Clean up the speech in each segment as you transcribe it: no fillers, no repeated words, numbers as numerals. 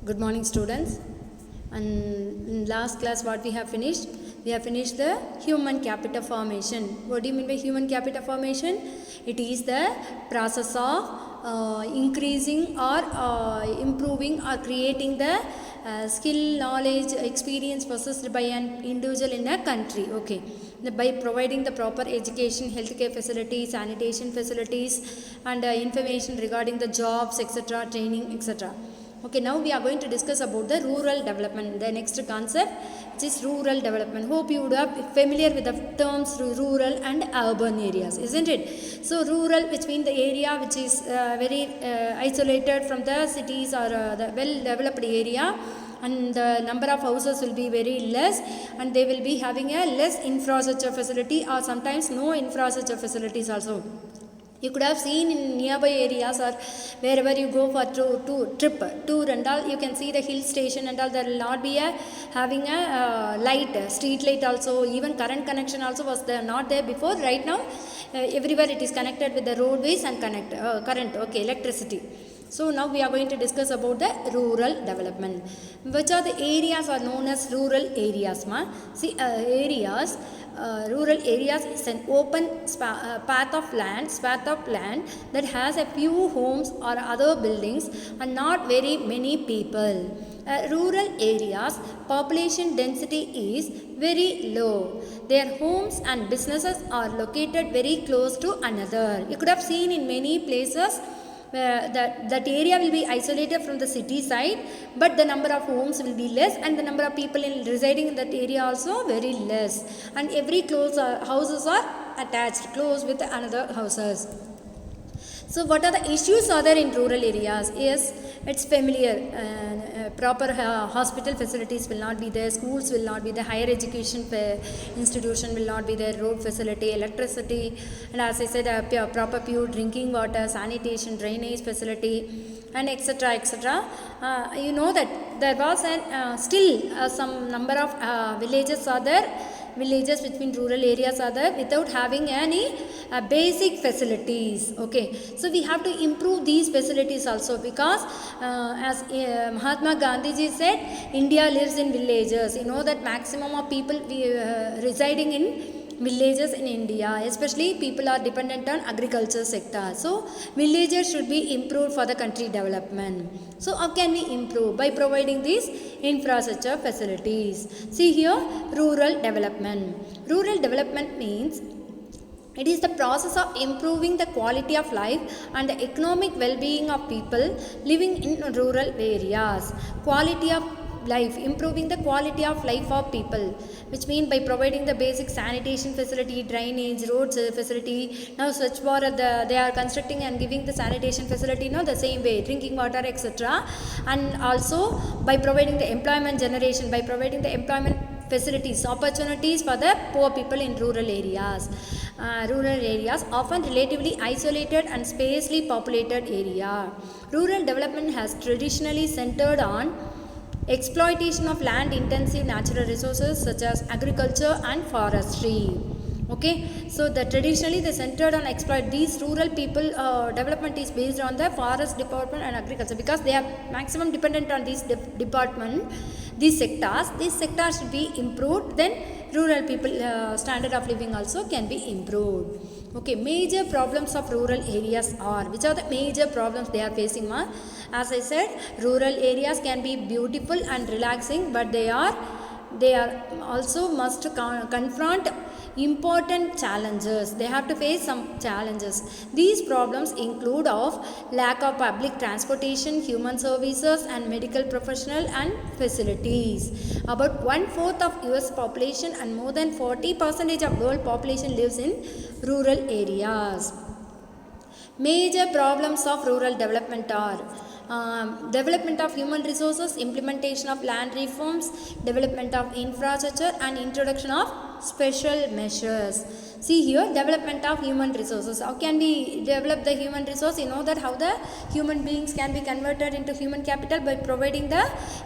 Good morning, students. And in last class, what we have finished? We have finished the human capital formation. What do you mean by human capital formation? It is the process of increasing or improving or creating the skill, knowledge, experience possessed by an individual in a country. Okay. By providing the proper education, healthcare facilities, sanitation facilities, and information regarding the jobs, etc., training, etc. Okay, now we are going to discuss about the rural development. The next concept, which is rural development. Hope you would have familiar with the terms rural and urban areas, isn't it? So rural, which means the area which is very isolated from the cities or the well-developed area, and the number of houses will be very less, and they will be having a less infrastructure facility or sometimes no infrastructure facilities also. You could have seen in nearby areas or wherever you go for tour and all, you can see the hill station and all. There will not be having a light, street light also. Even current connection also was there, not there before. Right now, everywhere it is connected with the roadways and current, okay, electricity. So now we are going to discuss about the rural development. Which are the areas are known as rural areas, ma? See, rural areas is an open path of land that has a few homes or other buildings and not very many people. Rural areas population density is very low. Their homes and businesses are located very close to another. You could have seen in many places that area will be isolated from the city side, but the number of homes will be less and the number of people residing in that area also very less, and every houses are attached close with another houses. So what are the issues are there in rural areas? Yes, it's familiar. Proper hospital facilities will not be there, schools will not be there, higher education institution will not be there, road facility, electricity, and as I said, proper pure drinking water, sanitation, drainage facility, and etc. etc. You know that there was still some number of villages are there. Villages between rural areas are there without having any basic facilities. Okay, so we have to improve these facilities also, because as Mahatma Gandhi ji said, India lives in villages. You know that maximum of people residing in villages in India, especially people are dependent on agriculture sector. So villages should be improved for the country development. So how can we improve? By providing these infrastructure facilities. See here, rural development. Rural development means it is the process of improving the quality of life and the economic well-being of people living in rural areas. Quality of life, improving the quality of life of people, which mean by providing the basic sanitation facility, drainage, roads facility. Now Swachh Bharat, they are constructing and giving the sanitation facility, the same way, drinking water, etc. And also by providing the employment generation, by providing the employment facilities, opportunities for the poor people in rural areas. Rural areas often relatively isolated and sparsely populated area. Rural development has traditionally centered on exploitation of land intensive natural resources such as agriculture and forestry. Okay, so traditionally they centered on exploit. These rural people development is based on the forest department and agriculture, because they are maximum dependent on these department, these sectors should be improved. Then rural people standard of living also can be improved. Okay, major problems of rural areas are, which are the major problems they are facing, ma? As I said, rural areas can be beautiful and relaxing, but they are also must confront important challenges. They have to face some challenges. These problems include of lack of public transportation, human services, and medical professional and facilities. About 1/4 of US population and more than 40% of world population lives in rural areas. Major problems of rural development are development of human resources, implementation of land reforms, development of infrastructure, and introduction of special measures. See here, development of human resources. How can we develop the human resource? You know that how the human beings can be converted into human capital by providing the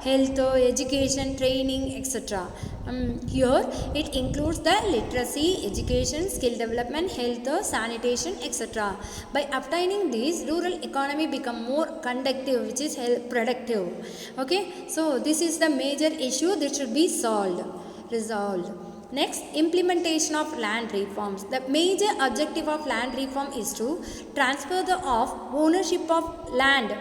health, education, training, etc. Here it includes the literacy, education, skill development, health, sanitation, etc. By obtaining these, rural economy become more conductive, which is productive. Okay, so this is the major issue that should be resolved. Next, implementation of land reforms. The major objective of land reform is to transfer the ownership of land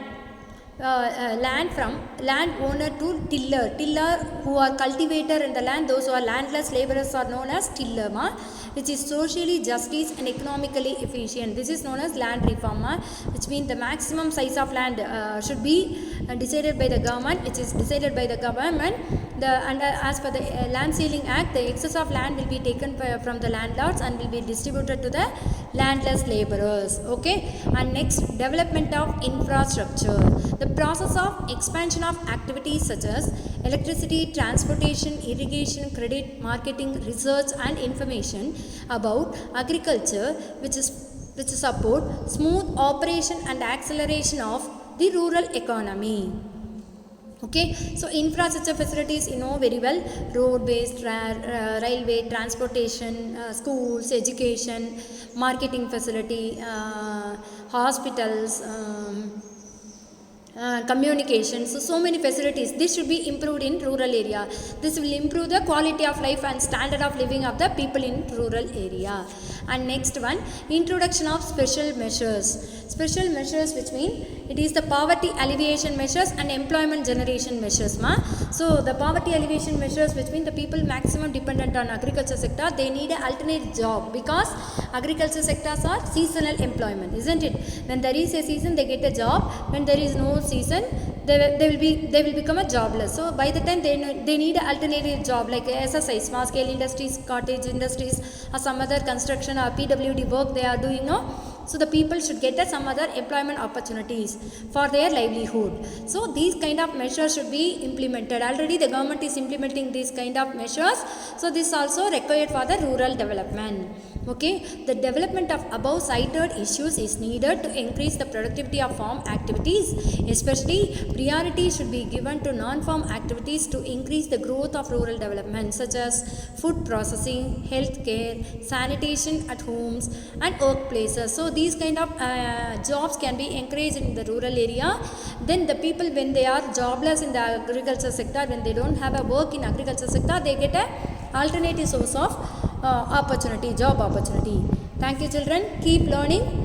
from landowner to tiller who are cultivator in the land. Those who are landless laborers are known as tiller, which is socially justice and economically efficient. This is known as land reform, which means the maximum size of land should be decided by the government, which is decided by the government. As per the Land Ceiling Act, the excess of land will be taken from the landlords and will be distributed to the landless laborers. Okay, and next, development of infrastructure. The process of expansion of activities such as electricity, transportation, irrigation, credit, marketing, research and information about agriculture, which support smooth operation and acceleration of the rural economy. Okay, so infrastructure facilities, you know very well: road-based, railway, transportation, schools, education, marketing facility, hospitals, communications. So many facilities. This should be improved in rural area. This will improve the quality of life and standard of living of the people in rural area. And next one, introduction of special measures. Special measures, which mean it is the poverty alleviation measures and employment generation measures. So the poverty alleviation measures, which mean the people maximum dependent on agriculture sector, they need an alternate job, because agriculture sectors are seasonal employment, isn't it? When there is a season, they get a job. When there is no season, they will become a jobless. So by the time they need an alternative job, like SSI, small scale industries, cottage industries, or some other construction or PWD work they are doing now. So the people should get some other employment opportunities for their livelihood. So these kind of measures should be implemented. Already the government is implementing these kind of measures. So this also required for the rural development. Okay, the development of above cited issues is needed to increase the productivity of farm activities. Especially priority should be given to non-farm activities to increase the growth of rural development, such as food processing, healthcare, sanitation at homes and workplaces. So these kind of jobs can be encouraged in the rural area. Then the people, when they are jobless in the agriculture sector, when they don't have a work in agriculture sector, they get a alternative source of job opportunity. Thank you children. Keep learning.